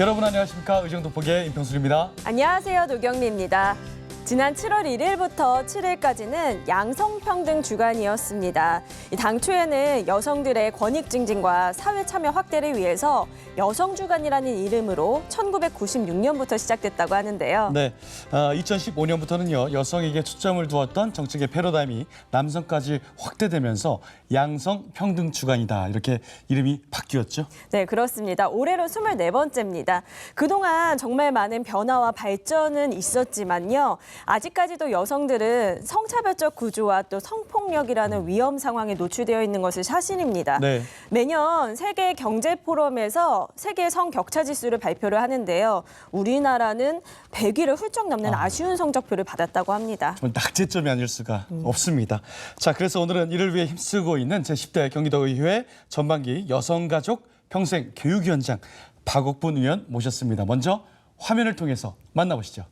여러분 안녕하십니까? 의정도폭의 임평순입니다. 안녕하세요. 노경미입니다. 지난 7월 1일부터 7일까지는 양성평등 주간이었습니다. 당초에는 여성들의 권익 증진과 사회 참여 확대를 위해서 여성주간이라는 이름으로 1996년부터 시작됐다고 하는데요. 네, 2015년부터는요 여성에게 초점을 두었던 정책의 패러다임이 남성까지 확대되면서 양성평등 주간이다 이렇게 이름이 바뀌었죠. 네, 그렇습니다. 올해로 24번째입니다. 그동안 정말 많은 변화와 발전은 있었지만요. 아직까지도 여성들은 성차별적 구조와 또 성폭력이라는 위험 상황에 노출되어 있는 것이 사실입니다. 네. 매년 세계 경제 포럼에서 세계 성격차 지수를 발표를 하는데요. 우리나라는 100위를 훌쩍 넘는 아쉬운 성적표를 받았다고 합니다. 낙제점이 아닐 수가 없습니다. 자, 그래서 오늘은 이를 위해 힘쓰고 있는 제10대 경기도의회 전반기 여성가족 평생교육위원장 박옥분 의원 모셨습니다. 먼저 화면을 통해서 만나보시죠.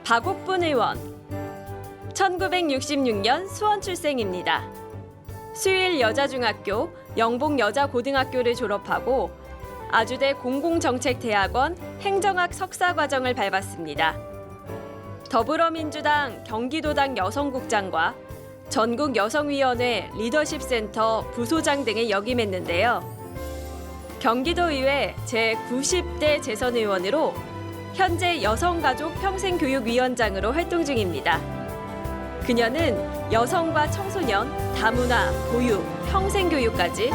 박옥분 의원, 1966년 수원 출생입니다. 수일 여자중학교, 영봉 여자고등학교를 졸업하고 아주대 공공정책대학원 행정학 석사과정을 밟았습니다. 더불어민주당 경기도당 여성국장과 전국여성위원회 리더십센터 부소장 등을 역임했는데요. 경기도의회 제90대 재선의원으로 현재 여성가족 평생교육위원장으로 활동 중입니다. 그녀는 여성과 청소년, 다문화, 보육, 평생교육까지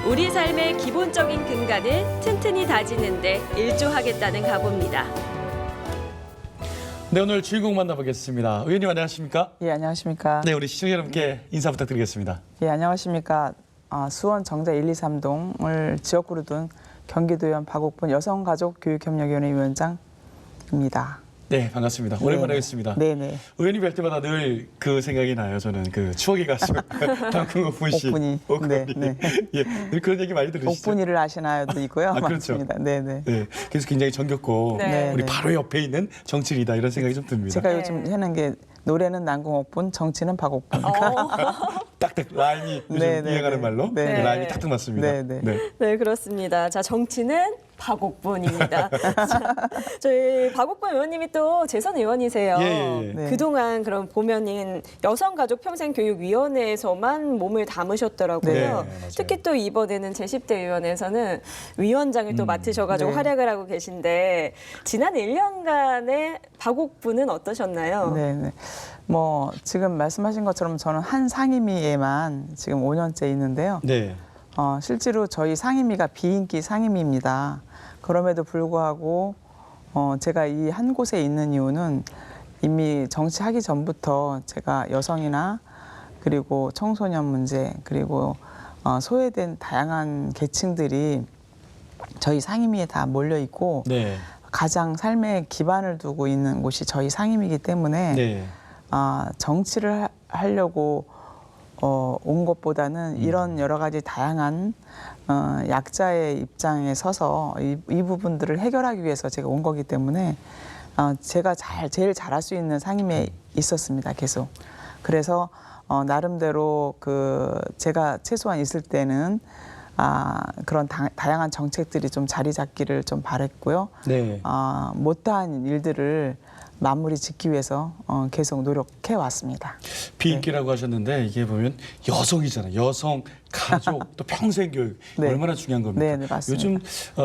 우리 삶의 기본적인 근간을 튼튼히 다지는 데 일조하겠다는 각오입니다. 네, 오늘 주인공 만나보겠습니다. 의원님 안녕하십니까? 예, 안녕하십니까? 네, 우리 시청자 여러분께 인사 부탁드리겠습니다. 예, 안녕하십니까? 수원 정자 1, 2, 3동을 지역구로 둔 경기도의원 박옥분 여성가족교육협력위원회 위원장입니다. 네, 반갑습니다. 오랜만에 뵙습니다. 네네. 의원님 뵐 때마다 늘 그 생각이 나요. 저는 그 추억이 가시고 박옥분 씨. 옥분이. 네, 네. 예, 늘 그런 얘기 많이 들으시죠? 옥분이를 아시나요도 있고요. 그렇죠. 맞습니다. 네네. 네, 그래서 굉장히 정겹고 네. 우리 네. 바로 옆에 있는 정치리다 이런 생각이 좀 듭니다. 제가 요즘 하는 게 노래는 난공옥분, 정치는 박옥분. 딱딱 라임이 요즘 네, 네, 유행하는 네. 말로 네. 라임이 딱딱 맞습니다. 네, 네. 네, 그렇습니다. 자, 정치는 박옥분입니다. 자, 저희 박옥분 의원님이 또 재선 의원이세요. 예. 네. 그동안 그럼 보면은 여성가족평생교육위원회에서만 몸을 담으셨더라고요. 네, 맞아요. 특히 또 이번에는 제10대 의원에서는 위원장을 또 맡으셔가지고 네. 활약을 하고 계신데 지난 1년간의 박옥분은 어떠셨나요? 네네. 뭐 지금 말씀하신 것처럼 저는 한 상임위에만 지금 5년째 있는데요. 네. 실제로 저희 상임위가 비인기 상임위입니다. 그럼에도 불구하고 제가 이 한 곳에 있는 이유는 이미 정치하기 전부터 제가 여성이나 그리고 청소년 문제 그리고 소외된 다양한 계층들이 저희 상임위에 다 몰려 있고 네. 가장 삶의 기반을 두고 있는 곳이 저희 상임이기 때문에 네. 정치를 하려고 온 것보다는 이런 여러 가지 다양한 약자의 입장에 서서 이 부분들을 해결하기 위해서 제가 온 거기 때문에 제가 제일 잘할 수 있는 상임에 있었습니다. 계속. 그래서 나름대로 제가 최소한 있을 때는 그런 다양한 정책들이 좀 자리 잡기를 좀 바랬고요. 네. 못다한 일들을 마무리 짓기 위해서 계속 노력해 왔습니다. 비인기라고 하셨는데 이게 보면 여성이잖아요. 여성, 가족, 또 평생교육 네. 얼마나 중요한 겁니까? 네, 네, 맞습니다. 요즘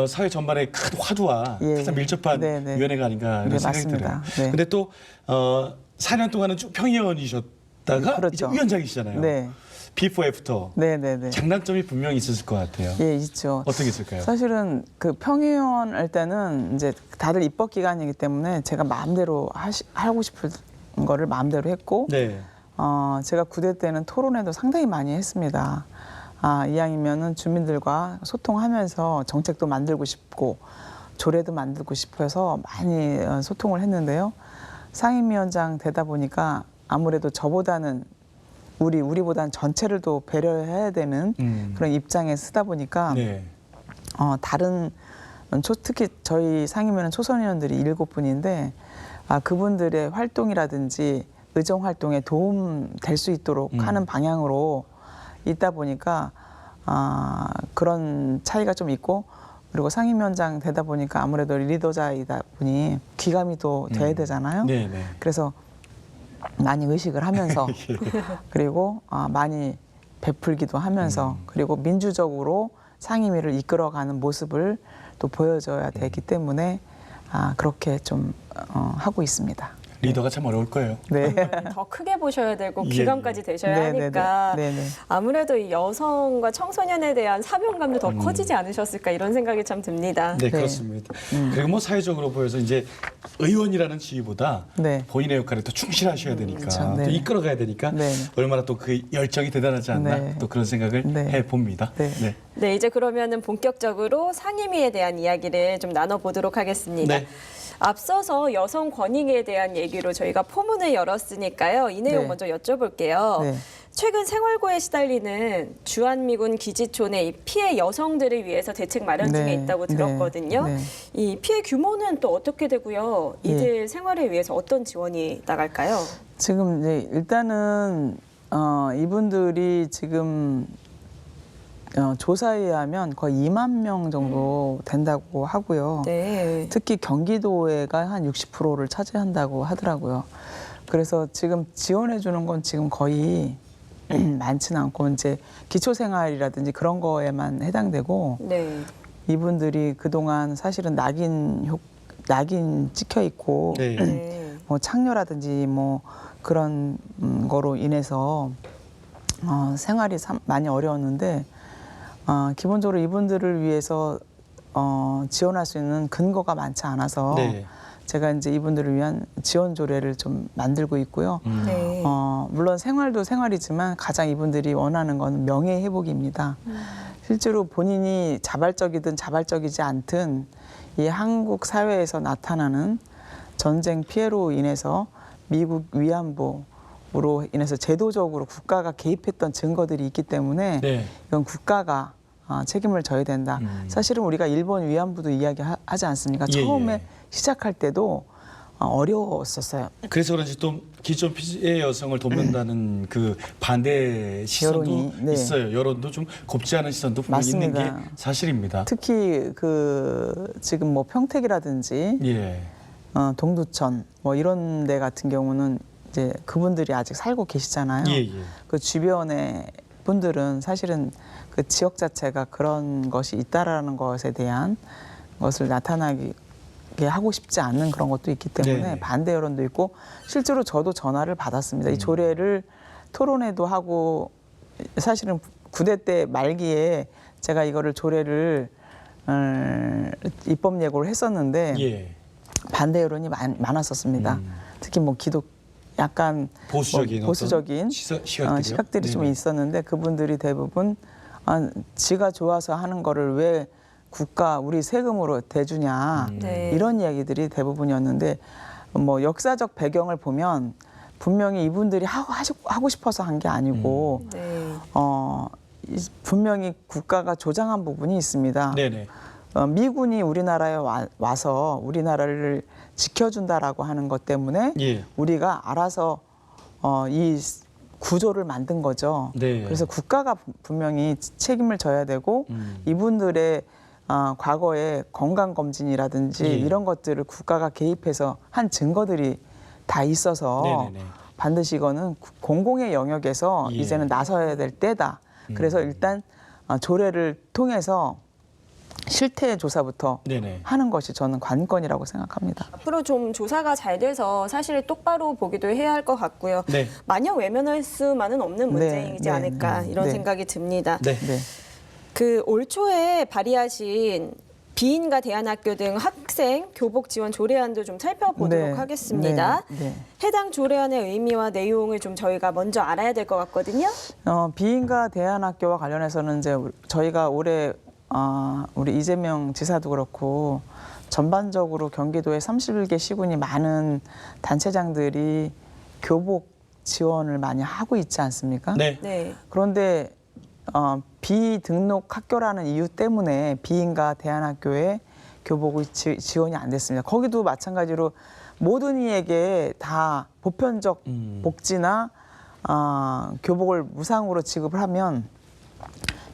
사회 전반에 큰 화두와 예. 가장 밀접한 네, 네. 위원회가 아닌가 이런 네, 생각이 맞습니다. 들어요. 네. 근데 또 4년 동안은 쭉 평의원이셨다가 그렇죠. 이제 위원장이시잖아요. 네. 비포 애프터 네네네. 장단점이 분명히 있었을 것 같아요. 예, 있죠. 어떤 게 있을까요? 사실은 평의원 할 때는 이제 다들 입법 기간이기 때문에 제가 마음대로 하고 싶은 거를 마음대로 했고, 네. 제가 9대 때는 토론회도 상당히 많이 했습니다. 이왕이면은 주민들과 소통하면서 정책도 만들고 싶고 조례도 만들고 싶어서 많이 소통을 했는데요. 상임위원장 되다 보니까 아무래도 저보다는 우리보다는 전체를 또 배려해야 되는 그런 입장에 쓰다 보니까 네. 다른 특히 저희 상임위는 초선의원들이 7분인데 그분들의 활동이라든지 의정 활동에 도움 될 수 있도록 하는 방향으로 있다 보니까 그런 차이가 좀 있고 그리고 상임위원장 되다 보니까 아무래도 리더자이다 보니 귀감이 또 돼야 되잖아요. 네, 네. 그래서 많이 의식을 하면서 그리고 많이 베풀기도 하면서 그리고 민주적으로 상임위를 이끌어가는 모습을 또 보여줘야 되기 때문에 그렇게 좀 하고 있습니다. 리더가 참 어려울 거예요. 네. 더 크게 보셔야 되고 예, 귀감까지 되셔야 네, 네, 하니까 네, 네. 아무래도 이 여성과 청소년에 대한 사명감도 더 커지지 않으셨을까 이런 생각이 참 듭니다. 네, 그렇습니다. 그리고 뭐 사회적으로 보여서 이제 의원이라는 지위보다 네. 본인의 역할에 더 충실하셔야 되니까 그렇죠. 네. 또 이끌어가야 되니까 네. 얼마나 또 그 열정이 대단하지 않나 네. 또 그런 생각을 네. 해봅니다. 네. 네. 네, 이제 그러면은 본격적으로 상임위에 대한 이야기를 좀 나눠보도록 하겠습니다. 네. 앞서서 여성 권익에 대한 얘기로 저희가 포문을 열었으니까요. 이 내용 네. 먼저 여쭤볼게요. 네. 최근 생활고에 시달리는 주한미군 기지촌의 이 피해 여성들을 위해서 대책 마련 중에 네. 있다고 네. 들었거든요. 네. 이 피해 규모는 또 어떻게 되고요? 이들 생활을 위해서 어떤 지원이 나갈까요? 지금 이제 일단은 이분들이 지금 조사에 의하면 거의 2만 명 정도 된다고 하고요. 네. 특히 경기도에가 한 60%를 차지한다고 하더라고요. 그래서 지금 지원해 주는 건 지금 거의 많지는 않고 이제 기초생활이라든지 그런 거에만 해당되고 네. 이분들이 그동안 사실은 낙인 찍혀 있고 네. 네. 뭐 창녀라든지 뭐 그런 거로 인해서 생활이 많이 어려웠는데 기본적으로 이분들을 위해서 지원할 수 있는 근거가 많지 않아서 네. 제가 이제 이분들을 위한 지원 조례를 좀 만들고 있고요. 네. 물론 생활도 생활이지만 가장 이분들이 원하는 건 명예 회복입니다. 실제로 본인이 자발적이든 자발적이지 않든 이 한국 사회에서 나타나는 전쟁 피해로 인해서 미국 위안부로 인해서 제도적으로 국가가 개입했던 증거들이 있기 때문에 네. 이건 국가가 책임을 져야 된다. 사실은 우리가 일본 위안부도 이야기하지 않습니까? 예, 처음에 예. 시작할 때도 어려웠었어요. 그래서 그런지 또 기존 피해 여성을 돕는다는 그 반대 시선도 여론이, 네. 있어요. 여론도 좀 곱지 않은 시선도 분명히 있는 게 맞습니다. 사실입니다. 특히 지금 뭐 평택이라든지 예. 동두천 뭐 이런 데 같은 경우는 이제 그분들이 아직 살고 계시잖아요. 예, 예. 그 주변의 분들은 사실은 그 지역 자체가 그런 것이 있다라는 것에 대한 것을 나타나게 하고 싶지 않는 그런 것도 있기 때문에 네네. 반대 여론도 있고 실제로 저도 전화를 받았습니다. 이 조례를 토론회도 하고 사실은 9대 때 말기에 제가 이거를 조례를 입법 예고를 했었는데 예. 반대 여론이 많았었습니다. 특히 뭐 약간 보수적인 뭐 보수적인 시각들이요? 시각들이 좀 네네. 있었는데 그분들이 대부분 지가 좋아서 하는 거를 왜 국가 우리 세금으로 대주냐 네. 이런 이야기들이 대부분이었는데 뭐 역사적 배경을 보면 분명히 이분들이 하고 싶어서 한 게 아니고 네. 분명히 국가가 조장한 부분이 있습니다. 네네. 미군이 우리나라에 와서 우리나라를 지켜준다라고 하는 것 때문에 예. 우리가 알아서 이 구조를 만든 거죠. 네. 그래서 국가가 분명히 책임을 져야 되고 이분들의 과거에 건강검진이라든지 예. 이런 것들을 국가가 개입해서 한 증거들이 다 있어서 네네네. 반드시 이거는 공공의 영역에서 예. 이제는 나서야 될 때다. 그래서 일단 조례를 통해서 실태 조사부터 네네. 하는 것이 저는 관건이라고 생각합니다. 앞으로 좀 조사가 잘 돼서 사실을 똑바로 보기도 해야 할 것 같고요. 네. 마냥 외면할 수만은 없는 문제이지 네, 않을까 이런 네. 생각이 듭니다. 네. 네. 그 올 초에 발의하신 비인가 대안학교 등 학생 교복 지원 조례안도 좀 살펴보도록 네, 하겠습니다. 네, 네. 해당 조례안의 의미와 내용을 좀 저희가 먼저 알아야 될 것 같거든요. 비인가 대안학교와 관련해서는 이제 저희가 올해 우리 이재명 지사도 그렇고 전반적으로 경기도에 31개 시군이 많은 단체장들이 교복 지원을 많이 하고 있지 않습니까? 네. 네. 그런데 비등록 학교라는 이유 때문에 비인가 대안학교에 교복이 지원이 안 됐습니다. 거기도 마찬가지로 모든 이에게 다 보편적 복지나 교복을 무상으로 지급을 하면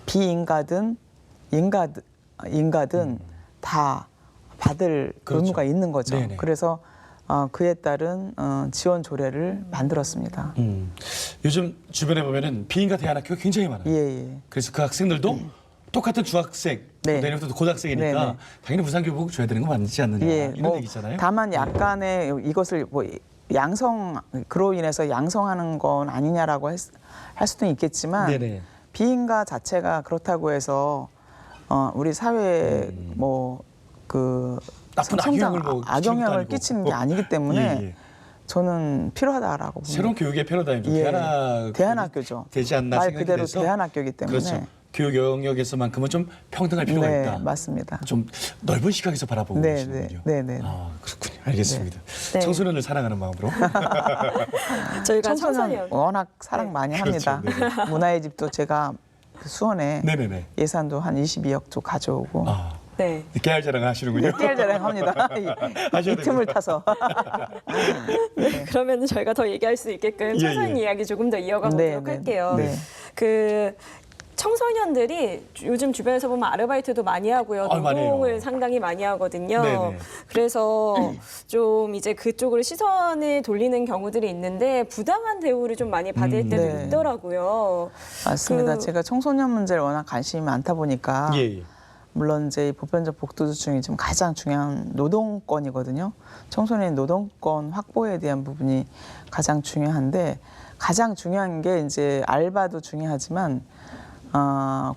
비인가든 인가든 인가든 다 받을 그렇죠. 의무가 있는 거죠. 네네. 그래서 그에 따른 지원 조례를 만들었습니다. 요즘 주변에 보면은 비인가 대안학교가 굉장히 많아요. 예. 그래서 그 학생들도 똑같은 중학생, 네. 내년부터 고등학생이니까 네네. 당연히 무상교복 줘야 되는 거 맞지 않느냐 이런 얘기잖아요. 다만 약간의 이것을 그로 인해서 양성하는 건 아니냐라고 할 수도 있겠지만 네네. 비인가 자체가 그렇다고 해서 우리 사회에 나쁜 악영향을 끼치는 게 아니기 때문에 예. 저는 필요하다라고 봅니다. 새로운 교육의 패러다임 중 예. 대안학 대안학교죠. 되지 않나 말 생각이 그대로 돼서 대안학교이기 때문에. 그렇죠. 교육 영역에서만큼은 좀 평등할 필요가 네, 있다. 맞습니다. 좀 넓은 시각에서 바라보고 네, 계시는군요. 네. 아, 그렇군요. 알겠습니다. 네. 청소년을 사랑하는 마음으로. 저희가 청소년 청소년 워낙 사랑 많이 합니다. 그렇죠. 문화의 집도 제가 수원에 네네네. 예산도 한 22억 조 가져오고 아, 네. 깨알 자랑 하시는군요. 깨알 자랑합니다. 이 틈을 타서. 그러면 저희가 더 얘기할 수 있게끔 청소년 예. 이야기 조금 더 이어가 네, 보도록 네. 할게요. 네. 그 청소년들이 요즘 주변에서 보면 아르바이트도 많이 하고요. 많이 해요. 노동을 상당히 많이 하거든요. 네네. 그래서 좀 이제 그쪽으로 시선을 돌리는 경우들이 있는데 부당한 대우를 좀 많이 받을 때도 네. 있더라고요. 맞습니다. 그- 제가 청소년 문제에 워낙 관심이 많다 보니까 예. 물론 이제 이 보편적 복지도 중에 좀 가장 중요한 노동권이거든요. 청소년 노동권 확보에 대한 부분이 가장 중요한데 가장 중요한 게 이제 알바도 중요하지만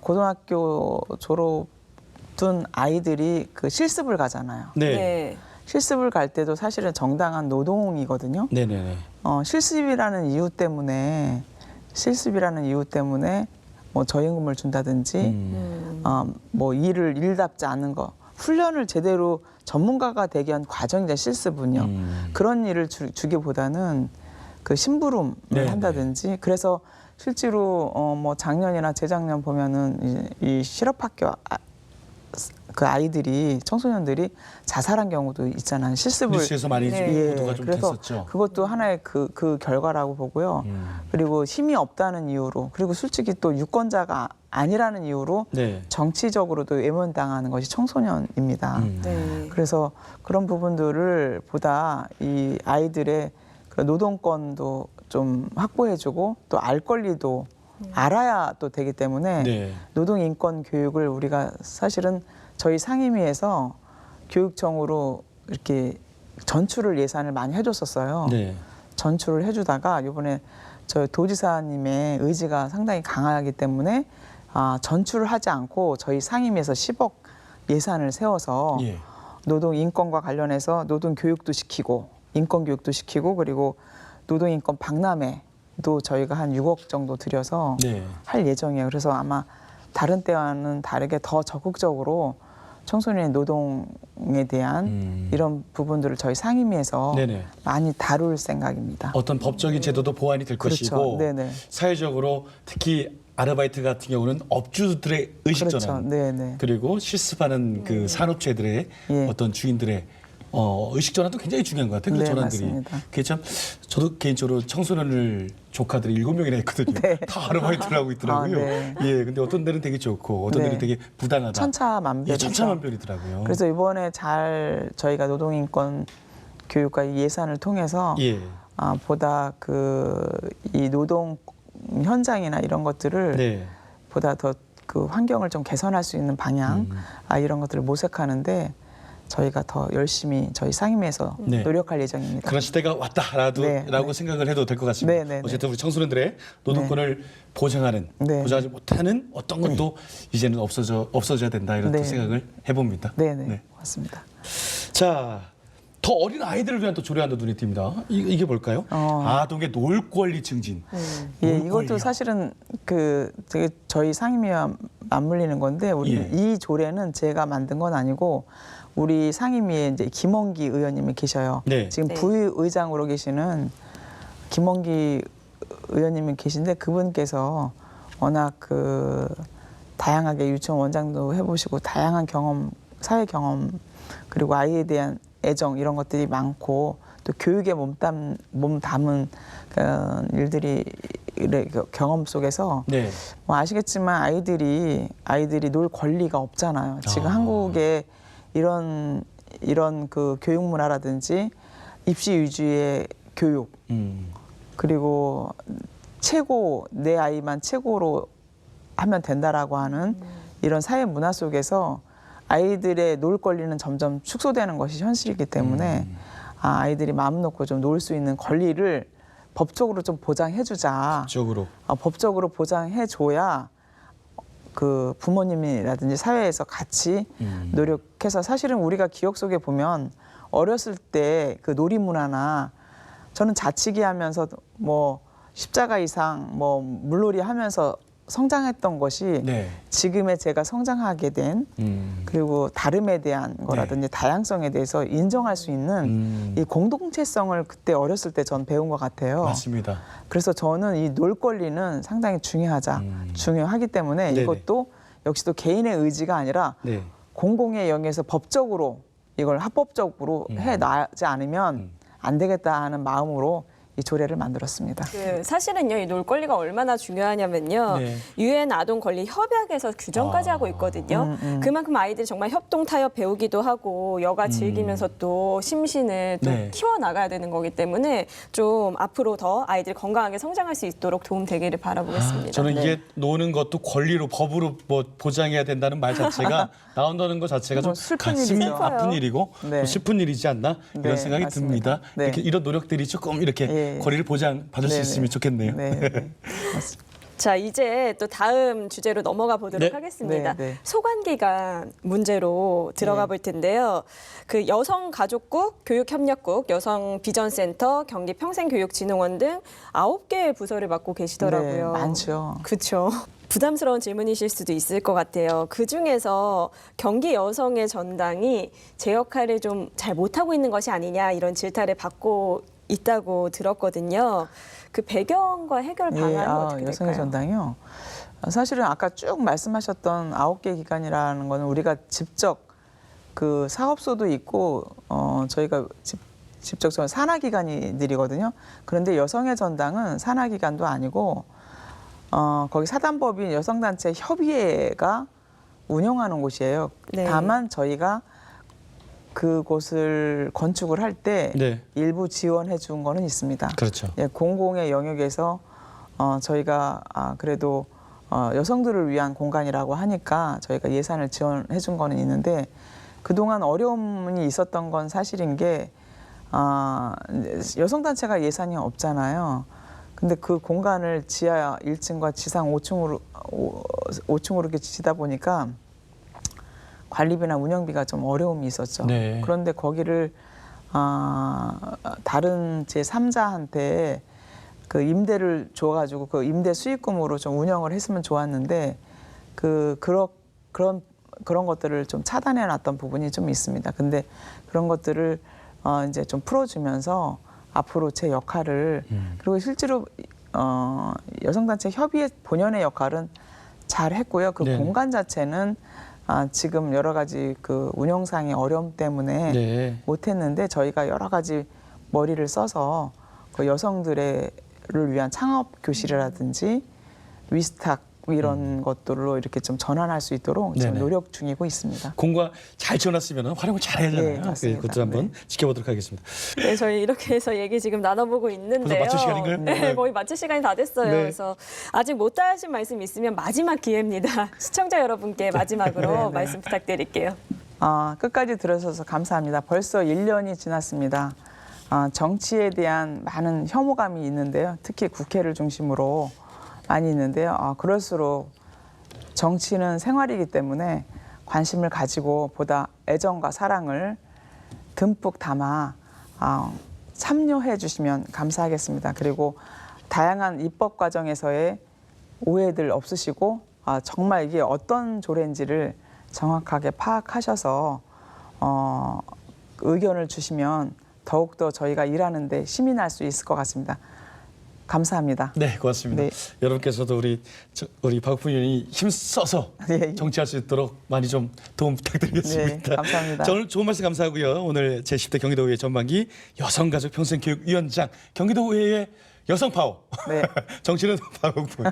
고등학교 졸업둔 아이들이 그 실습을 가잖아요. 네. 네. 실습을 갈 때도 사실은 정당한 노동이거든요. 네네네. 실습이라는 이유 때문에 뭐 저임금을 준다든지 뭐 일답지 않은 거 훈련을 제대로 전문가가 되기 위한 과정이자 실습은요. 그런 일을 주기보다는 그 심부름을 네, 한다든지 그래서 실제로 뭐 작년이나 재작년 보면은 이 실업학교 그 아이들이 청소년들이 자살한 경우도 있잖아요. 실습을 뉴스에서 많이 네. 보도가 좀 그래서 됐었죠. 그것도 하나의 그 결과라고 보고요. 그리고 힘이 없다는 이유로 그리고 솔직히 또 유권자가 아니라는 이유로 네. 정치적으로도 외면당하는 것이 청소년입니다. 네. 그래서 그런 부분들을 보다 이 아이들의 그 노동권도 좀 확보해주고 또 알 권리도 알아야 또 되기 때문에 네. 노동인권 교육을 우리가 사실은 저희 상임위에서 교육청으로 이렇게 전출을 예산을 많이 해줬었어요. 네. 전출을 해주다가 이번에 저 도지사님의 의지가 상당히 강하기 때문에 전출을 하지 않고 저희 상임위에서 10억 예산을 세워서 예. 노동 인권과 관련해서 노동 교육도 시키고 인권 교육도 시키고 그리고 노동 인권 박람회도 저희가 한 6억 정도 들여서 네. 할 예정이에요. 그래서 아마 다른 때와는 다르게 더 적극적으로 청소년의 노동에 대한 이런 부분들을 저희 상임위에서 네네. 많이 다룰 생각입니다. 어떤 법적인 제도도 보완이 될 그렇죠. 것이고 네네. 사회적으로 특히 아르바이트 같은 경우는 업주들의 의식 그렇죠. 전환 네네. 그리고 실습하는 그 산업체들의 예. 어떤 주인들의 의식 전환도 굉장히 중요한 것 같아요. 그 네, 전환들이. 맞습니다. 그게 참 저도 개인적으로 청소년을 조카들이 7명이나 있거든요. 네. 다 아르바이트를 하고 있더라고요. 네. 예, 근데 어떤 데는 되게 좋고 어떤 네. 데는 되게 부당하다. 천차만별이죠. 예, 천차만별이더라고요. 그래서 이번에 잘 저희가 노동인권 교육과 이 예산을 통해서 예. 보다 이 노동 현장이나 이런 것들을 네. 보다 더 그 환경을 좀 개선할 수 있는 방향 이런 것들을 모색하는데 저희가 더 열심히 저희 상임위에서 네. 노력할 예정입니다. 그런 시대가 왔다라고 네, 생각을 해도 될 것 같습니다. 네, 네, 네. 어쨌든 우리 청소년들의 노동권을 보장하는, 네. 보장하지 못하는 어떤 것도 이제는 없어져야 된다 이런 또 네. 생각을 해봅니다. 네네 맞습니다. 자, 더 어린 아이들을 위한 또 조례안도 눈에 띕니다. 이게 뭘까요? 아동의 놀 권리 증진. 예, 놀 이것도 권리요. 사실은 되게 저희 상임위와 맞물리는 건데 우리 예. 이 조례는 제가 만든 건 아니고 우리 상임위에 이제 김원기 의원님이 계셔요. 네. 지금 네. 부의장으로 계시는 김원기 의원님이 계신데 그분께서 워낙 다양하게 유치원 원장도 해보시고 다양한 경험, 사회 경험 그리고 아이에 대한 애정 이런 것들이 많고 또 교육에 몸 담은 일들이 경험 속에서 네. 뭐 아시겠지만 아이들이 놀 권리가 없잖아요. 지금 한국에 이런 그 교육 문화라든지 입시 위주의 교육 그리고 내 아이만 최고로 하면 된다라고 하는 이런 사회 문화 속에서 아이들의 놀 권리는 점점 축소되는 것이 현실이기 때문에 아이들이 마음 놓고 좀 놀 수 있는 권리를 법적으로 좀 보장해주자. 법적으로 보장해줘야 그 부모님이라든지 사회에서 같이 노력해서 사실은 우리가 기억 속에 보면 어렸을 때 그 놀이 문화나 저는 자치기 하면서 뭐 십자가 이상 뭐 물놀이 하면서 성장했던 것이 네. 지금의 제가 성장하게 된 그리고 다름에 대한 거라든지 다양성에 대해서 인정할 수 있는 이 공동체성을 그때 어렸을 때 전 배운 것 같아요. 맞습니다. 그래서 저는 이 놀 권리는 상당히 중요하기 때문에 네네. 이것도 역시 또 개인의 의지가 아니라 네. 공공의 영역에서 법적으로 이걸 합법적으로 해놔지 않으면 안 되겠다 하는 마음으로 이 조례를 만들었습니다. 사실은요, 이 놀 권리가 얼마나 중요하냐면요. 네. 유엔 아동 권리 협약에서 규정까지 하고 있거든요. 그만큼 아이들이 정말 협동 타협 배우기도 하고 여가 즐기면서 또 심신을 또 네. 키워나가야 되는 거기 때문에 좀 앞으로 더 아이들이 건강하게 성장할 수 있도록 도움 되기를 바라보겠습니다. 저는 이게 네. 노는 것도 권리로 법으로 뭐 보장해야 된다는 말 자체가 나온다는 것 자체가 좀 슬픈 가슴이 일이죠. 아픈 일이고 네. 또 슬픈 일이지 않나 이런 네, 생각이 맞습니다. 듭니다. 네. 이렇게 이런 노력들이 조금 이렇게 권리를 보장받을 수 네네. 있으면 좋겠네요. 네, 맞습니다. 자, 이제 또 다음 주제로 넘어가 보도록 네. 하겠습니다. 네, 네. 소관기관 문제로 들어가 볼 텐데요. 그 여성가족국, 교육협력국, 여성비전센터, 경기평생교육진흥원 등 9개의 부서를 맡고 계시더라고요. 네, 많죠. 그렇죠. 부담스러운 질문이실 수도 있을 것 같아요. 그중에서 경기 여성의 전당이 제 역할을 좀 잘 못하고 있는 것이 아니냐 이런 질타를 받고 있다고 들었거든요. 그 배경과 해결 방안은 어떻게 여성의 될까요? 전당이요. 사실은 아까 쭉 말씀하셨던 9개 기관이라는 거는 우리가 직접 그 사업소도 있고 저희가 직접 산하기관이들이거든요. 그런데 여성의 전당은 산하기관도 아니고 거기 사단법인 여성단체 협의회가 운영하는 곳이에요. 네. 다만 저희가 그곳을 건축을 할 때 네. 일부 지원해 준 거는 있습니다. 그렇죠. 예, 공공의 영역에서 저희가 그래도 여성들을 위한 공간이라고 하니까 저희가 예산을 지원해 준 거는 있는데 그동안 어려움이 있었던 건 사실인 게 여성단체가 예산이 없잖아요. 근데 그 공간을 지하 1층과 지상 5층으로 이렇게 지다 보니까 관리비나 운영비가 좀 어려움이 있었죠. 네. 그런데 거기를 다른 제3자한테 그 임대를 줘가지고 그 임대 수익금으로 좀 운영을 했으면 좋았는데 그런 것들을 좀 차단해 놨던 부분이 좀 있습니다. 근데 그런 것들을 이제 좀 풀어주면서 앞으로 제 역할을 그리고 실제로 여성단체 협의회 본연의 역할은 잘 했고요. 그 네. 공간 자체는 지금 여러 가지 그 운영상의 어려움 때문에 네. 못했는데 저희가 여러 가지 머리를 써서 그 여성들을 위한 창업 교실이라든지 위스탁 이런 것들로 이렇게 좀 전환할 수 있도록 지금 네네. 노력 중이고 있습니다. 공과 잘 지어놨으면 활용을 잘해야 네, 하잖아요. 맞습니다. 그것도 한번 네. 지켜보도록 하겠습니다. 네, 저희 이렇게 해서 얘기 지금 나눠보고 있는데요. 벌써 마칠 시간인가요? 네, 네. 거의 마칠 시간이 다 됐어요. 네. 그래서 아직 못 다 하신 말씀 있으면 마지막 기회입니다. 시청자 여러분께 마지막으로 네, 네. 말씀 부탁드릴게요. 끝까지 들어주셔서 감사합니다. 벌써 1년이 지났습니다. 정치에 대한 많은 혐오감이 있는데요. 특히 국회를 중심으로 많이 있는데요. 그럴수록 정치는 생활이기 때문에 관심을 가지고 보다 애정과 사랑을 듬뿍 담아 참여해 주시면 감사하겠습니다. 그리고 다양한 입법 과정에서의 오해들 없으시고 정말 이게 어떤 조례인지를 정확하게 파악하셔서 의견을 주시면 더욱더 저희가 일하는 데 힘이 날 수 있을 것 같습니다. 감사합니다. 네, 고맙습니다. 네. 여러분께서도 우리 박훈 의원이 힘써서 네. 정치할 수 있도록 많이 좀 도움 부탁드리겠습니다. 네, 감사합니다. 자, 오늘 좋은 말씀 감사하고요. 오늘 제10대 경기도의회 전반기 여성가족평생교육위원장 경기도의회 여성 파워. 네. 정치는 박옥분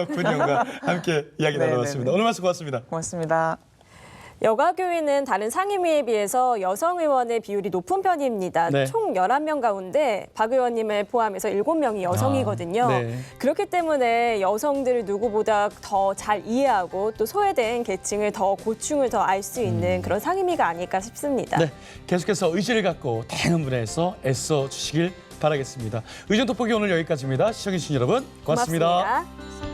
의원과 함께 이야기 네, 나눠봤습니다. 네, 네. 오늘 말씀 고맙습니다. 고맙습니다. 여가교위는 다른 상임위에 비해서 여성 의원의 비율이 높은 편입니다. 네. 총 11명 가운데 박 의원님을 포함해서 7명이 여성이거든요. 아, 네. 그렇기 때문에 여성들을 누구보다 더 잘 이해하고 또 소외된 계층을 더 고충을 더 알 수 있는 그런 상임위가 아닐까 싶습니다. 네, 계속해서 의지를 갖고 다양한 분야에서 애써 주시길 바라겠습니다. 의전 돋보기 오늘 여기까지입니다. 시청해주신 여러분 고맙습니다. 고맙습니다.